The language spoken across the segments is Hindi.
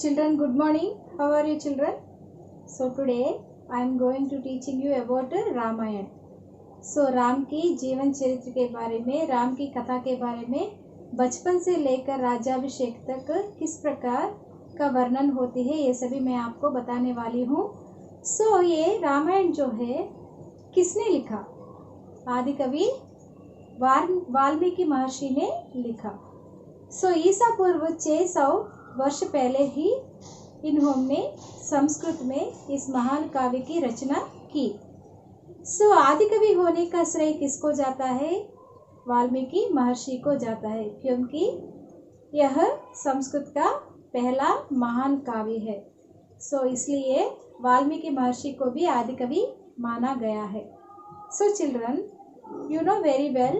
Children, good morning. How are you children? So today I am going to teaching you about Ramayan. So Ram की जीवन चरित्र के बारे में, राम की कथा के बारे में, बचपन से लेकर राज्याभिषेक तक किस प्रकार का वर्णन होती है, ये सभी मैं आपको बताने वाली हूँ. So ये रामायण जो है किसने लिखा? आदि कवि वाल्मीकि महर्षि ने लिखा. So ईसा पूर्व 600 वर्ष पहले ही इन्होंने संस्कृत में इस महान काव्य की रचना की. सो आदि कवि होने का श्रेय किसको जाता है? वाल्मीकि महर्षि को जाता है, क्योंकि यह संस्कृत का पहला महान काव्य है. सो इसलिए वाल्मीकि महर्षि को भी आदि कवि माना गया है. So children, you know very well.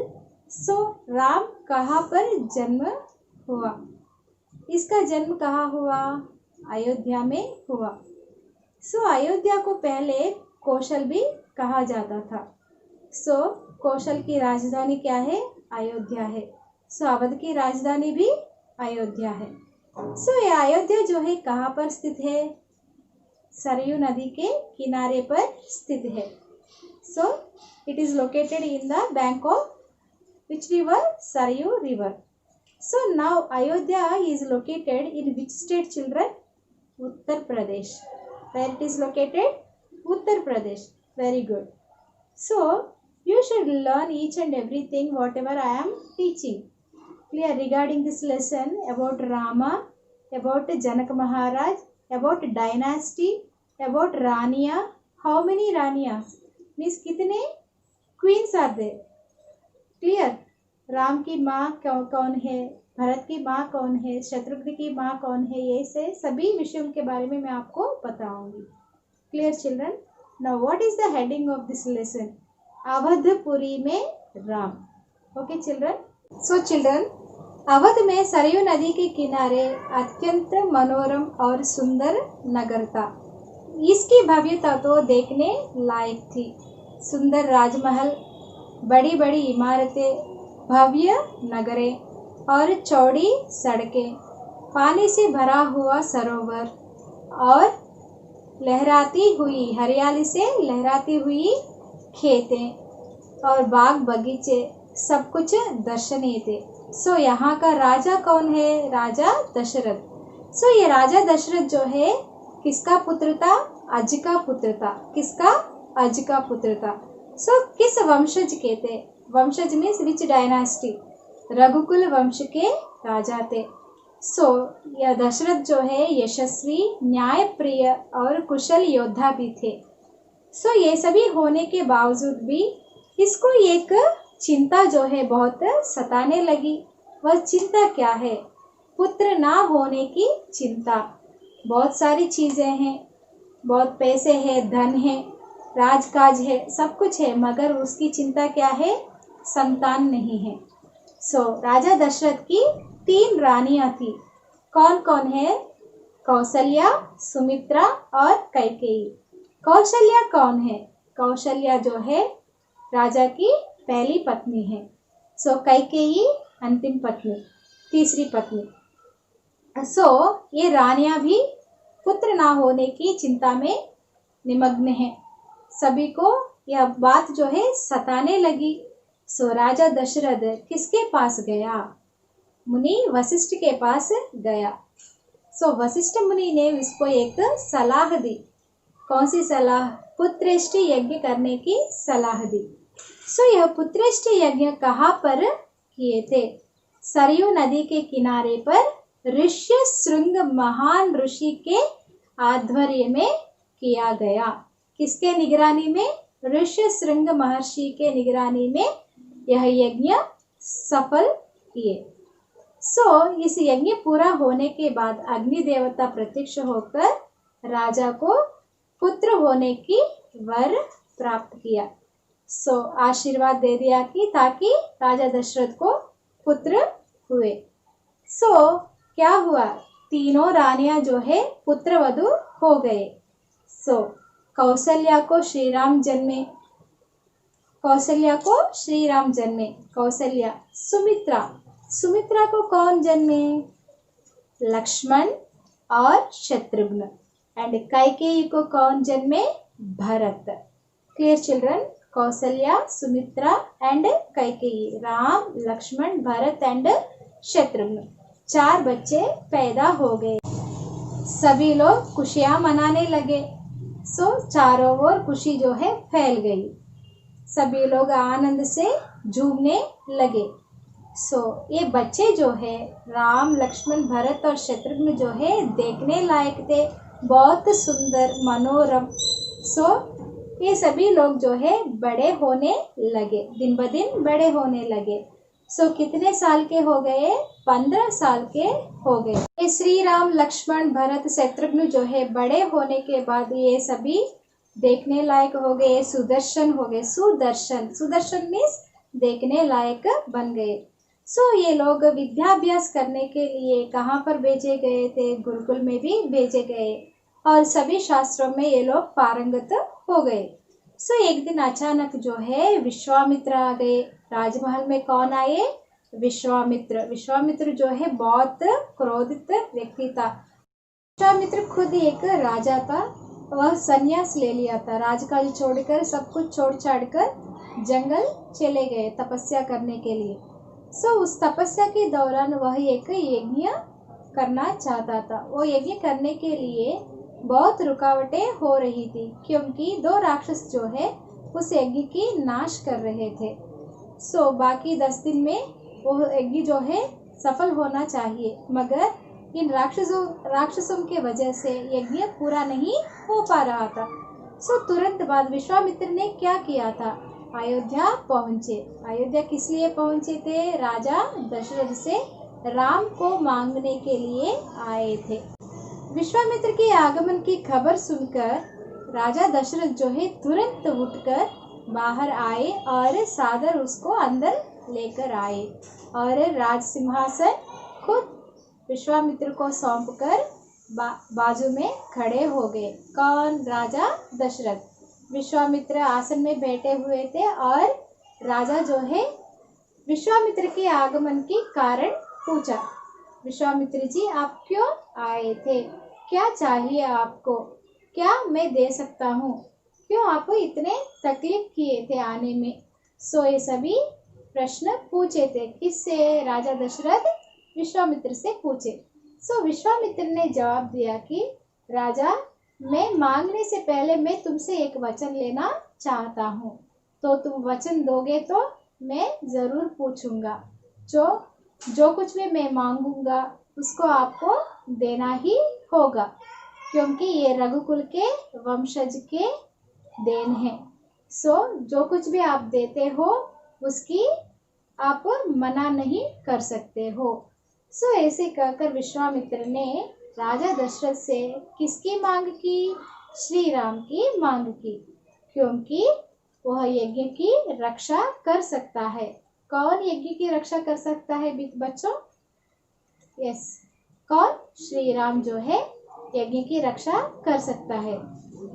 So Ram कहाँ पर जन्म हुआ? इसका जन्म कहाँ हुआ? अयोध्या में हुआ. सो अयोध्या को पहले कौशल भी कहा जाता था. सो कौशल की राजधानी क्या है? अयोध्या है. सो अवध की राजधानी भी अयोध्या है. सो ये अयोध्या जो है कहाँ पर स्थित है? सरयू नदी के किनारे पर स्थित है. So it is located in the bank of which river? Saryu river. So now Ayodhya is located in which state, children? Uttar Pradesh. Where it is located? Uttar Pradesh. Very good. So you should learn each and everything whatever I am teaching. Clear regarding this lesson about Rama, about Janak Maharaj, about dynasty, about Raniya. How many Raniyas? Means कितने queens are there? Clear. Ram की माँ कौन है, भरत की माँ कौन है, शत्रुघ्न की माँ कौन है, ये से सभी विषयों के बारे में मैं आपको बताऊंगी. Clear children. Now what is the heading of this lesson? Awadhpuri में Ram. Okay children. So children, Awadh में सरयू नदी के किनारे अत्यंत मनोरम और सुंदर नगर था. इसकी भव्यता तो देखने लायक थी. सुंदर राजमहल, बड़ी बड़ी इमारतें, भव्य नगरें और चौड़ी सड़कें, पानी से भरा हुआ सरोवर और लहराती हुई हरियाली से लहराती हुई खेतें और बाग बगीचे, सब कुछ दर्शनीय थे. सो यहाँ का राजा कौन है? राजा दशरथ. सो ये राजा दशरथ जो है किसका पुत्र था? अज का पुत्र था. किसका? अज का पुत्र था. सो किस वंशज के थे? वंशज मीन्स विच डायनास्टी? रघुकुल वंश के राजा थे. सो यह दशरथ जो है यशस्वी, न्यायप्रिय और कुशल योद्धा भी थे. सो ये सभी होने के बावजूद भी इसको एक चिंता जो है बहुत सताने लगी. वह चिंता क्या है? पुत्र ना होने की चिंता. बहुत सारी चीजें हैं, बहुत पैसे हैं, धन है, राजकाज है, सब कुछ है, मगर उसकी चिंता क्या है? संतान नहीं है. सो राजा दशरथ की 3 रानियां थी. कौन कौन है? कौशल्या, सुमित्रा और कैकेयी. कौशल्या कौन है? कौशल्या जो है राजा की पहली पत्नी है. सो कैकेयी अंतिम पत्नी, तीसरी पत्नी. सो ये रानियां भी पुत्र ना होने की चिंता में निमग्न है. सभी को यह बात जो है सताने लगी. सो राजा दशरथ किसके पास गया? मुनि वशिष्ठ के पास गया. सो वशिष्ठ मुनि ने इसको एक सलाह दी. कौन सी सलाह? पुत्रेष्टि यज्ञ करने की सलाह दी. सो यह पुत्रेष्टि यज्ञ कहाँ पर किए थे? सरयू नदी के किनारे पर ऋष्य शृंग महान ऋषि के आध्वर्य में किया गया. किसके निगरानी में? ऋष्य शृंग महर्षि के निगरानी में यह यज्ञ सफल किए. सो इस यज्ञ पूरा होने के बाद अग्नि देवता प्रत्यक्ष होकर राजा को पुत्र होने की वर प्राप्त किया. सो आशीर्वाद दे दिया कि ताकि राजा दशरथ को पुत्र हुए. सो क्या हुआ? तीनों रानियां जो है पुत्रवधु हो गए. सो कौशल्या को श्री राम जन्मे. कौशल्या को श्री राम जन्मे. कौशल्या. सुमित्रा. सुमित्रा को कौन जन्मे? लक्ष्मण, और शत्रुघ्न। एंड कैकेयी को कौन जन्मे? Bharat. Clear children? Kaushalya, Sumitra and Kaikeyi, Ram, Lakshman, Bharat and Shatrughan, 4 बच्चे पैदा हो गए। सभी लोग खुशियां मनाने लगे। सो चारों ओर खुशी जो है फैल गई। सभी लोग आनंद से झूमने लगे। सो ये बच्चे जो है राम, लक्ष्मण, भरत और शत्रुघ्न जो है देखने लायक थे, बहुत सुंदर, मनोरम। सो ये सभी लोग जो है बड़े होने लगे, दिन ब दिन बड़े होने लगे। सो कितने साल के हो गए? 15 साल के हो गए। ये श्री राम, लक्ष्मण, भरत, शत्रुघ्न जो है बड़े होने के बाद ये सभी देखने लायक हो गए, सुदर्शन हो गए। सुदर्शन, सुदर्शन मीन्स देखने लायक बन गए। सो ये लोग विद्याभ्यास करने के लिए कहाँ पर भेजे गए थे? गुरुकुल में भी भेजे गए और सभी शास्त्रों में ये लोग पारंगत हो गए। सो एक दिन अचानक जो है विश्वामित्र आ गए। राजमहल में कौन आए? विश्वामित्र। विश्वामित्र जो है बहुत क्रोधित व्यक्ति था। विश्वामित्र खुद एक राजा था। वह संन्यास ले लिया था, राजकाज छोड़कर, सब कुछ छोड़ छाड़ कर जंगल चले गए तपस्या करने के लिए। सो उस तपस्या के दौरान वह एक यज्ञ करना चाहता था। वो यज्ञ करने के लिए बहुत रुकावटें हो रही थी, क्योंकि 2 राक्षस जो है उस यज्ञ की नाश कर रहे थे। सो बाकी 10 दिन में वो यज्ञ जो है सफल होना चाहिए, मगर इन राक्षसों के वजह से यज्ञ पूरा नहीं हो पा रहा था। सो तुरंत बाद विश्वामित्र ने क्या किया था? अयोध्या पहुंचे। अयोध्या किस लिए पहुंचे थे? राजा दशरथ से राम को मांगने के लिए आए थे। विश्वामित्र के आगमन की खबर सुनकर राजा दशरथ जो है तुरंत उठकर बाहर आए और सादर उसको अंदर लेकर आए और राज सिंहासन खुद विश्वामित्र को सौंपकर बाजू में खड़े हो गए। कौन? राजा दशरथ। विश्वामित्र आसन में बैठे हुए थे और राजा जो है विश्वामित्र के आगमन की कारण पूछा। विश्वामित्र जी, आप क्यों आए थे? क्या चाहिए आपको? क्या मैं दे सकता हूँ? क्यों आप इतने तकलीफ किए थे आने में? सो ये सभी प्रश्न पूछे थे। किससे? राजा दशरथ विश्वामित्र से पूछे। सो विश्वामित्र ने जवाब दिया कि राजा, मैं मांगने से पहले मैं तुमसे एक वचन लेना चाहता हूँ, तो तुम वचन दोगे तो मैं ज़रूर पूछूंगा। जो कुछ भी मैं मांगूंगा उसको आपको देना ही होगा, क्योंकि ये रघुकुल के वंशज के देन है। सो जो कुछ भी आप देते हो उसकी आप मना नहीं कर सकते हो। सो ऐसे कहकर विश्वामित्र ने राजा दशरथ से किसकी मांग की? श्री राम की मांग की, क्योंकि वह यज्ञ की रक्षा कर सकता है। कौन यज्ञ की रक्षा कर सकता है बच्चों? यस, कौन? श्री राम जो है यज्ञ की रक्षा कर सकता है।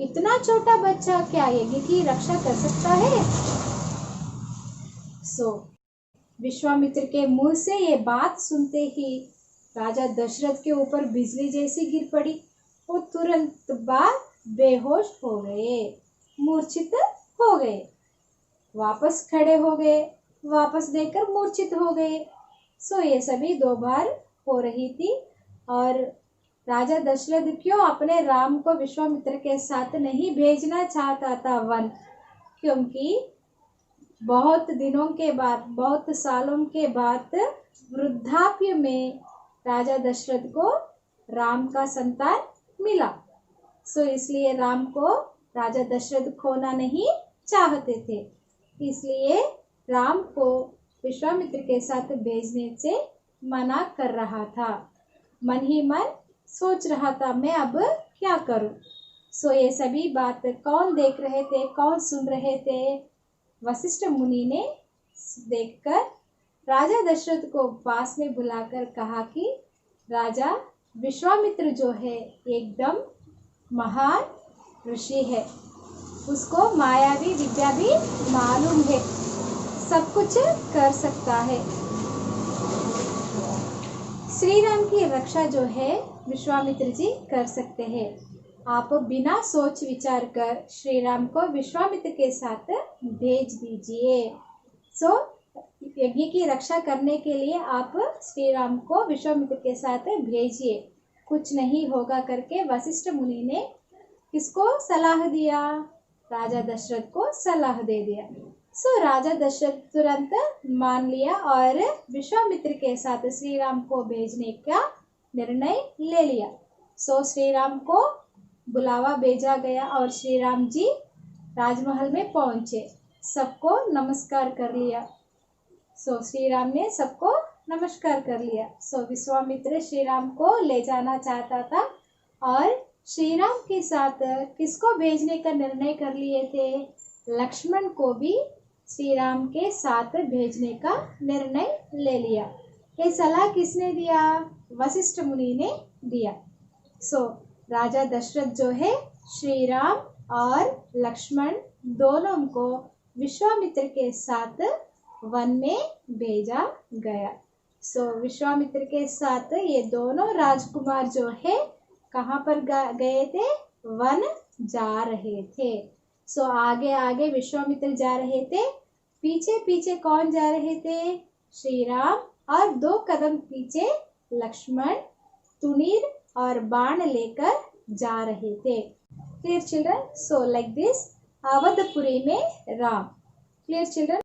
इतना छोटा बच्चा क्या यज्ञ की रक्षा कर सकता है? सो विश्वामित्र के मुंह से ये बात सुनते ही राजा दशरथ के ऊपर बिजली जैसी गिर पड़ी। वो तुरंत बाद बेहोश हो गए, मूर्छित हो गए, वापस खड़े हो गए, वापस देखकर मूर्छित हो गए। सो ये सभी 2 बार हो रही थी। और राजा दशरथ क्यों अपने राम को विश्वामित्र के साथ नहीं भेजना चाहता था वन? क्योंकि बहुत दिनों के बाद, बहुत सालों के बाद वृद्धाप्य में राजा दशरथ को राम का संतान मिला। सो इसलिए राम को राजा दशरथ खोना नहीं चाहते थे, इसलिए राम को विश्वामित्र के साथ भेजने से मना कर रहा था। मन ही मन सोच रहा था मैं अब क्या करूं। सो ये सभी बात कौन देख रहे थे, कौन सुन रहे थे? वशिष्ठ मुनि ने देखकर राजा दशरथ को पास में बुलाकर कहा कि राजा, विश्वामित्र जो है एकदम महान ऋषि है, उसको मायावी विद्या भी मालूम है, सब कुछ कर सकता है। श्री राम की रक्षा जो है विश्वामित्र जी कर सकते हैं। आप बिना सोच विचार कर श्री राम को विश्वामित्र के साथ भेज दीजिए। सो यज्ञ की रक्षा करने के लिए आप श्री राम को विश्वामित्र के साथ भेजिए, कुछ नहीं होगा करके वशिष्ठ मुनि ने किसको सलाह दिया? राजा दशरथ को सलाह दे दिया। सो राजा दशरथ तुरंत मान लिया और विश्वामित्र के साथ श्री राम को भेजने का निर्णय ले लिया। सो श्री राम को बुलावा भेजा गया और श्री राम जी राजमहल में पहुंचे, सबको नमस्कार कर लिया। सो श्री राम ने सबको नमस्कार कर लिया। सो विश्वामित्र श्री राम को ले जाना चाहता था और श्री राम के साथ किसको भेजने का निर्णय कर लिए थे? लक्ष्मण को भी श्री राम के साथ भेजने का निर्णय ले लिया। ये सलाह किसने दिया? वशिष्ठ मुनि ने दिया। सो राजा दशरथ जो है श्री राम और लक्ष्मण दोनों को विश्वामित्र के साथ वन में भेजा गया। सो विश्वामित्र के साथ ये दोनों राजकुमार जो है कहाँ पर गए थे? वन जा रहे थे। सो आगे आगे विश्वामित्र जा रहे थे, पीछे पीछे कौन जा रहे थे? श्री राम, और 2 कदम पीछे लक्ष्मण तुनीर और बाण लेकर जा रहे थे। Clear children? So like this Awadhpuri में राम। Clear children?